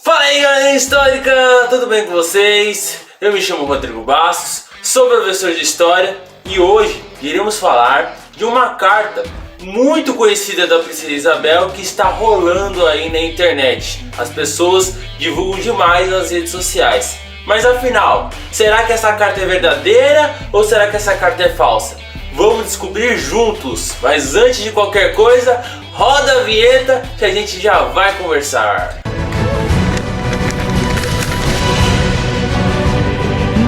Fala aí, galera histórica, tudo bem com vocês? Eu me chamo Rodrigo Bastos, sou professor de História e hoje iremos falar de uma carta muito conhecida da Princesa Isabel que está rolando aí na internet. As pessoas divulgam demais nas redes sociais. Mas afinal, será que essa carta é verdadeira ou será que essa carta é falsa? Vamos descobrir juntos, mas antes de qualquer coisa, roda a vinheta que a gente já vai conversar.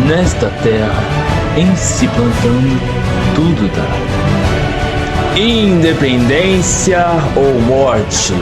Nesta terra, em se plantando, tudo dá. Independência ou morte?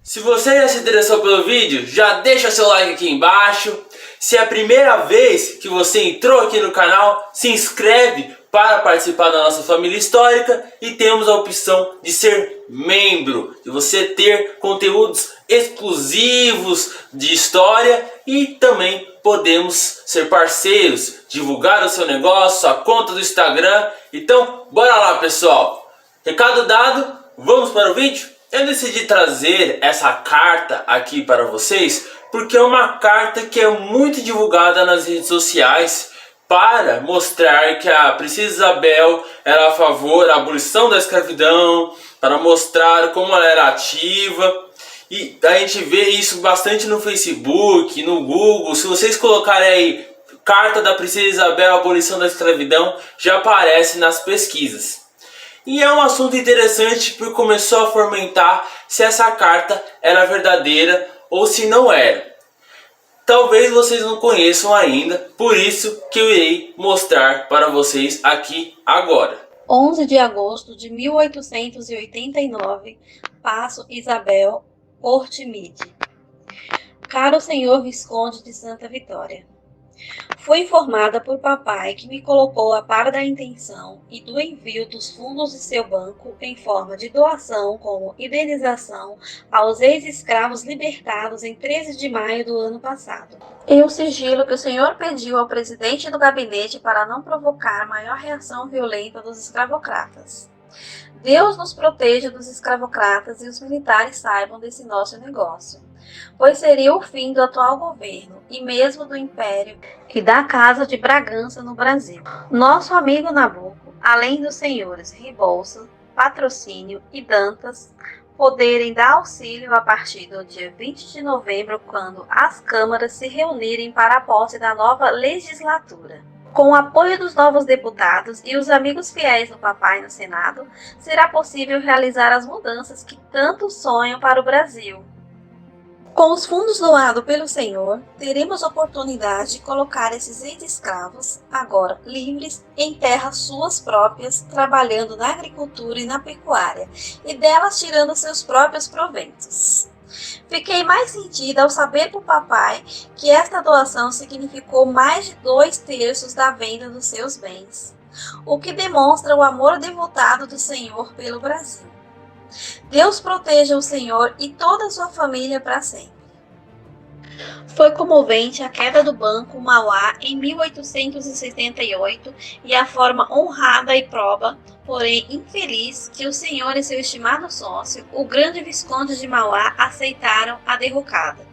Se você já se interessou pelo vídeo, já deixa seu like aqui embaixo. Se é a primeira vez que você entrou aqui no canal, se inscreve para participar da nossa família histórica e temos a opção de ser membro, de você ter conteúdos exclusivos de história e também podemos ser parceiros, divulgar o seu negócio, sua conta do Instagram. Então, bora lá, pessoal! Recado dado, vamos para o vídeo? Eu decidi trazer essa carta aqui para vocês porque é uma carta que é muito divulgada nas redes sociais para mostrar que a Princesa Isabel era a favor da abolição da escravidão, para mostrar como ela era ativa. E a gente vê isso bastante no Facebook, no Google. Se vocês colocarem aí carta da Princesa Isabel, abolição da escravidão, já aparece nas pesquisas. E é um assunto interessante porque começou a fomentar se essa carta era verdadeira ou se não era. Talvez vocês não conheçam ainda, por isso que eu irei mostrar para vocês aqui agora. 11 de agosto de 1889, Paço Isabel, Portimide. Caro senhor Visconde de Santa Vitória, fui informada por papai que me colocou a par da intenção e do envio dos fundos de seu banco em forma de doação como indenização aos ex-escravos libertados em 13 de maio do ano passado. E o sigilo que o senhor pediu ao presidente do gabinete para não provocar maior reação violenta dos escravocratas. Deus nos proteja dos escravocratas e os militares saibam desse nosso negócio, pois seria o fim do atual governo e mesmo do império e da Casa de Bragança no Brasil. Nosso amigo Nabuco, além dos senhores Rebouças, Patrocínio e Dantas, poderem dar auxílio a partir do dia 20 de novembro, quando as câmaras se reunirem para a posse da nova legislatura. Com o apoio dos novos deputados e os amigos fiéis do papai no Senado, será possível realizar as mudanças que tanto sonham para o Brasil. Com os fundos doados pelo Senhor, teremos oportunidade de colocar esses ex-escravos, agora livres, em terras suas próprias, trabalhando na agricultura e na pecuária, e delas tirando seus próprios proventos. Fiquei mais sentida ao saber por papai que esta doação significou mais de 2/3 da venda dos seus bens, o que demonstra o amor devotado do Senhor pelo Brasil. Deus proteja o Senhor e toda a sua família para sempre. Foi comovente a queda do Banco Mauá em 1878 e a forma honrada e proba, porém infeliz, que o senhor e seu estimado sócio, o grande Visconde de Mauá, aceitaram a derrocada.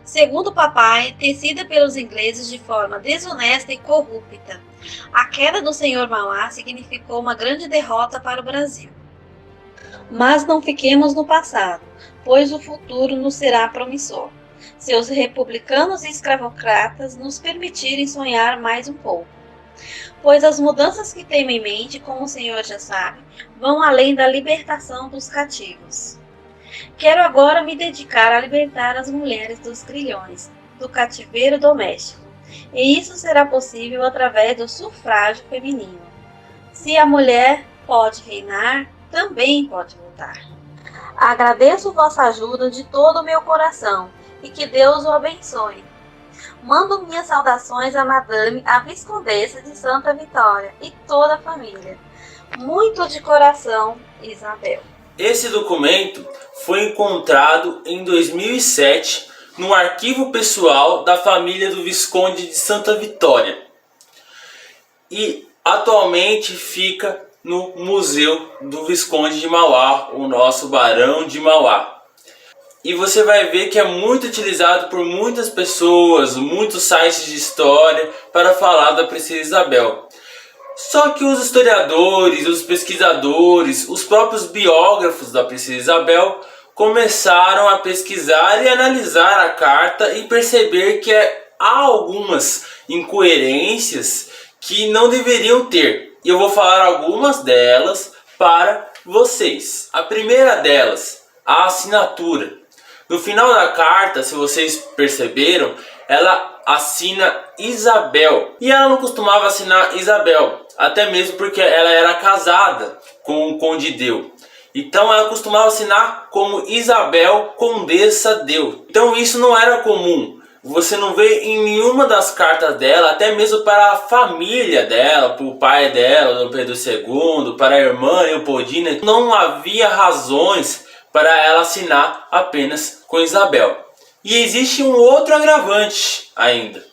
Segundo papai, tecida pelos ingleses de forma desonesta e corrupta. A queda do senhor Mauá significou uma grande derrota para o Brasil. Mas não fiquemos no passado, pois o futuro nos será promissor, se os republicanos e escravocratas nos permitirem sonhar mais um pouco. Pois as mudanças que tenho em mente, como o senhor já sabe, vão além da libertação dos cativos. Quero agora me dedicar a libertar as mulheres dos grilhões, do cativeiro doméstico, e isso será possível através do sufrágio feminino. Se a mulher pode reinar, também pode voltar. Agradeço vossa ajuda de todo o meu coração e que Deus o abençoe. Mando minhas saudações à Madame, a Viscondessa de Santa Vitória e toda a família. Muito de coração, Isabel. Esse documento foi encontrado em 2007 no arquivo pessoal da família do Visconde de Santa Vitória e atualmente fica no Museu do Visconde de Mauá, o nosso Barão de Mauá. E você vai ver que é muito utilizado por muitas pessoas, muitos sites de história para falar da Princesa Isabel. Só que os historiadores, os pesquisadores, os próprios biógrafos da Princesa Isabel começaram a pesquisar e analisar a carta e perceber que há algumas incoerências que não deveriam ter. E eu vou falar algumas delas para vocês. A primeira delas, a assinatura. No final da carta, se vocês perceberam, ela assina Isabel. E ela não costumava assinar Isabel, até mesmo porque ela era casada com o Conde Deu. Então ela costumava assinar como Isabel Condessa Deu. Então isso não era comum. Você não vê em nenhuma das cartas dela, até mesmo para a família dela, para o pai dela, Dom Pedro II, para a irmã Leopoldina, não havia razões para ela assinar apenas com Isabel. E existe um outro agravante ainda,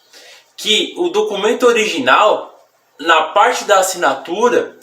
que o documento original, na parte da assinatura,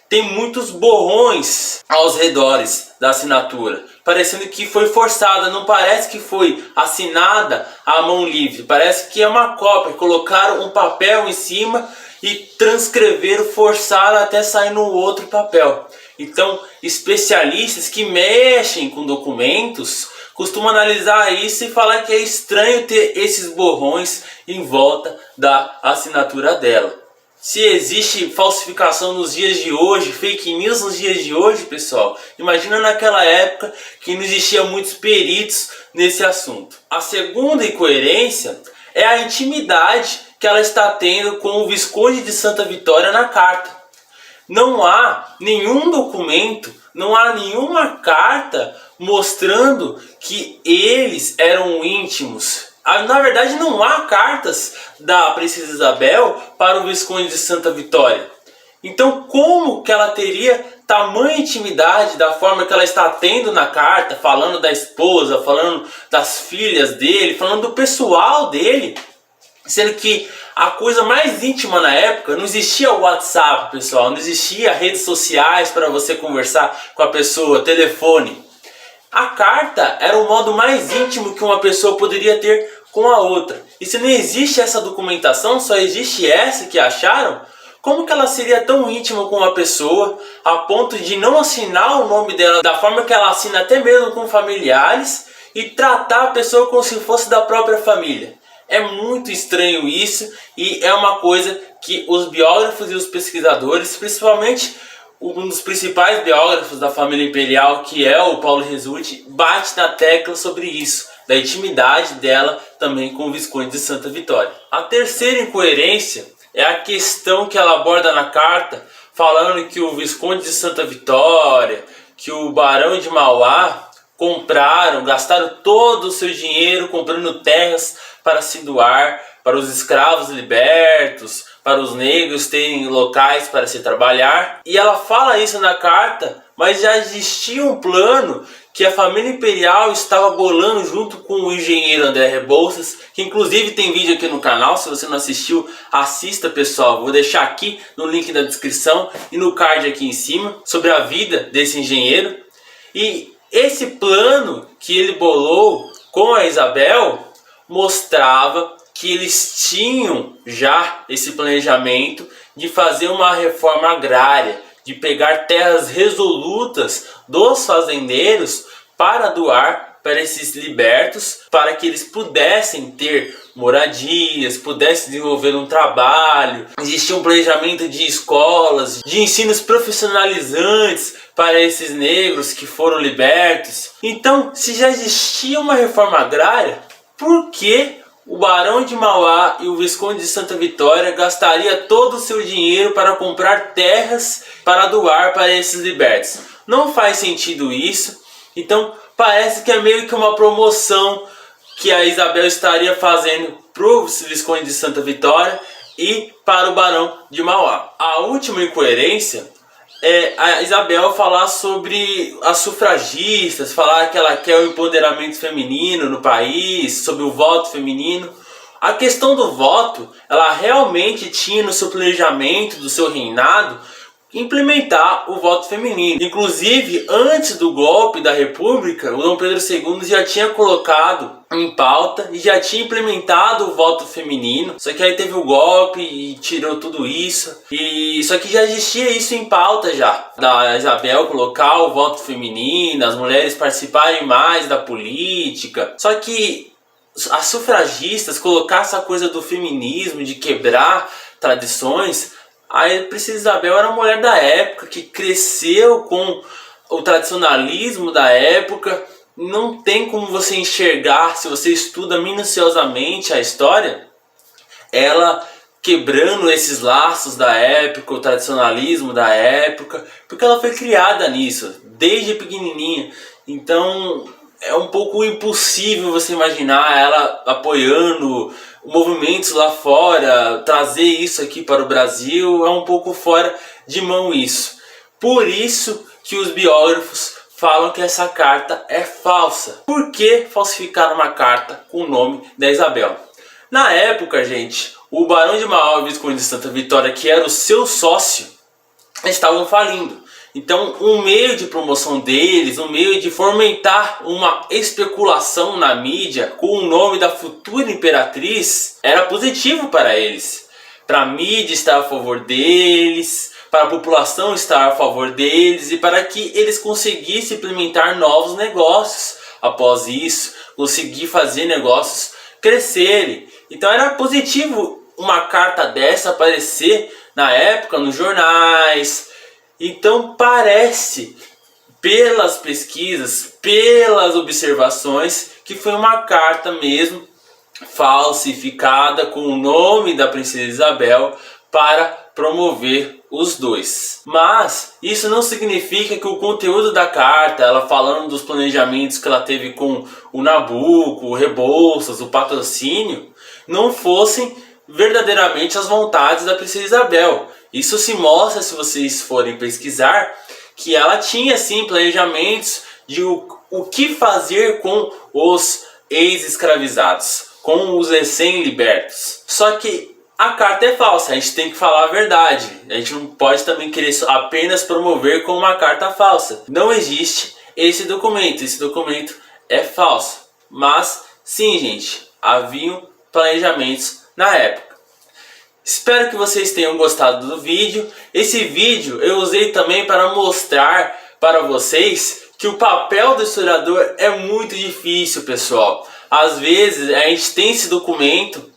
tem muitos borrões aos redores da assinatura, parecendo que foi forçada, não parece que foi assinada à mão livre, parece que é uma cópia, colocaram um papel em cima e transcreveram, forçaram até sair no outro papel. Então, especialistas que mexem com documentos costumam analisar isso e falar que é estranho ter esses borrões em volta da assinatura dela. Se existe falsificação nos dias de hoje, fake news nos dias de hoje, pessoal, imagina naquela época que não existia muitos peritos nesse assunto. A segunda incoerência é a intimidade que ela está tendo com o Visconde de Santa Vitória na carta. Não há nenhum documento, não há nenhuma carta mostrando que eles eram íntimos. Na verdade, não há cartas da Princesa Isabel para o Visconde de Santa Vitória. Então, como que ela teria tamanha intimidade da forma que ela está tendo na carta, falando da esposa, falando das filhas dele, falando do pessoal dele, sendo que a coisa mais íntima na época, não existia o WhatsApp, pessoal, não existia redes sociais para você conversar com a pessoa, telefone. A carta era o modo mais íntimo que uma pessoa poderia ter com a outra. E se não existe essa documentação, só existe essa que acharam, como que ela seria tão íntima com uma pessoa a ponto de não assinar o nome dela da forma que ela assina até mesmo com familiares e tratar a pessoa como se fosse da própria família? É muito estranho isso e é uma coisa que os biógrafos e os pesquisadores, principalmente um dos principais biógrafos da família imperial, que é o Paulo Resulti, bate na tecla sobre isso, da intimidade dela também com o Visconde de Santa Vitória. A terceira incoerência é a questão que ela aborda na carta, falando que o Visconde de Santa Vitória, que o Barão de Mauá gastaram todo o seu dinheiro comprando terras para se doar para os escravos libertos, para os negros terem locais para se trabalhar. E ela fala isso na carta, mas já existia um plano que a família imperial estava bolando junto com o engenheiro André Rebouças, que inclusive tem vídeo aqui no canal. Se você não assistiu, assista, pessoal. Vou deixar aqui no link da descrição e no card aqui em cima sobre a vida desse engenheiro. E esse plano que ele bolou com a Isabel mostrava que eles tinham já esse planejamento de fazer uma reforma agrária, de pegar terras resolutas dos fazendeiros para doar para esses libertos, para que eles pudessem ter moradias, pudessem desenvolver um trabalho. Existia um planejamento de escolas, de ensinos profissionalizantes para esses negros que foram libertos. Então, se já existia uma reforma agrária, por que o Barão de Mauá e o Visconde de Santa Vitória gastaria todo o seu dinheiro para comprar terras para doar para esses libertos? Não faz sentido isso. Então parece que é meio que uma promoção que a Isabel estaria fazendo para o Visconde de Santa Vitória e para o Barão de Mauá. A última incoerência a Isabel falar sobre as sufragistas, falar que ela quer o empoderamento feminino no país, sobre o voto feminino. A questão do voto, ela realmente tinha no seu planejamento do seu reinado implementar o voto feminino. Inclusive, antes do golpe da República, o Dom Pedro II já tinha colocado em pauta e já tinha implementado o voto feminino. Só que aí teve o golpe e tirou tudo isso. Só que já existia isso em pauta já, da Isabel colocar o voto feminino, as mulheres participarem mais da política. Só que as sufragistas colocar essa coisa do feminismo, de quebrar tradições. A Princesa Isabel era uma mulher da época que cresceu com o tradicionalismo da época. Não tem como você enxergar, se você estuda minuciosamente a história, ela quebrando esses laços da época, o tradicionalismo da época, porque ela foi criada nisso, desde pequenininha. Então é um pouco impossível você imaginar ela apoiando movimentos lá fora, trazer isso aqui para o Brasil. É um pouco fora de mão isso. Por isso que os biógrafos falam que essa carta é falsa. Por que falsificar uma carta com o nome da Isabel? Na época, gente, o Barão de Mauá e o Visconde de Santa Vitória, que era o seu sócio, estavam falindo. Então, um meio de promoção deles, um meio de fomentar uma especulação na mídia com o nome da futura imperatriz, era positivo para eles. Para a mídia estar a favor deles, para a população estar a favor deles e para que eles conseguissem implementar novos negócios após isso, conseguir fazer negócios crescerem. Então era positivo uma carta dessa aparecer na época nos jornais. Então parece, pelas pesquisas, pelas observações, que foi uma carta mesmo falsificada com o nome da Princesa Isabel para promover os dois. Mas isso não significa que o conteúdo da carta, ela falando dos planejamentos que ela teve com o Nabucco, o Rebouças, o patrocínio, não fossem verdadeiramente as vontades da Princesa Isabel. Isso se mostra, se vocês forem pesquisar, que ela tinha sim planejamentos de o que fazer com os ex-escravizados, com os recém-libertos. Só que a carta é falsa, a gente tem que falar a verdade. A gente não pode também querer apenas promover com uma carta falsa. Não existe esse documento é falso. Mas sim, gente, haviam planejamentos na época. Espero que vocês tenham gostado do vídeo. Esse vídeo eu usei também para mostrar para vocês que o papel do historiador é muito difícil, pessoal. Às vezes a gente tem esse documento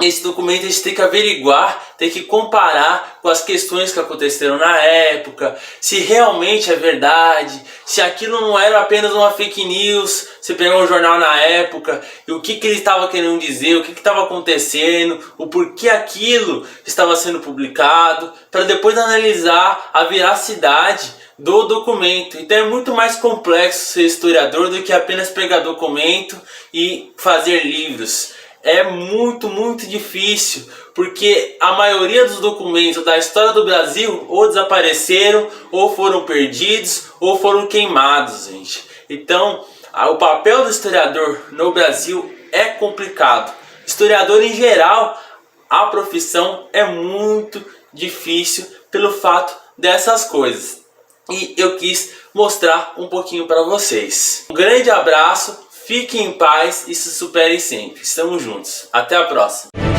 a gente tem que averiguar, tem que comparar com as questões que aconteceram na época, se realmente é verdade, se aquilo não era apenas uma fake news. Você pegar um jornal na época e o que ele estava querendo dizer, o que estava acontecendo, o porquê aquilo estava sendo publicado, para depois analisar a veracidade do documento. Então é muito mais complexo ser historiador do que apenas pegar documento e fazer livros. É muito difícil, porque a maioria dos documentos da história do Brasil ou desapareceram, ou foram perdidos, ou foram queimados, gente. Então, o papel do historiador no Brasil é complicado. Historiador em geral, a profissão é muito difícil pelo fato dessas coisas. E eu quis mostrar um pouquinho para vocês. Um grande abraço. Fiquem em paz e se superem sempre. Estamos juntos. Até a próxima.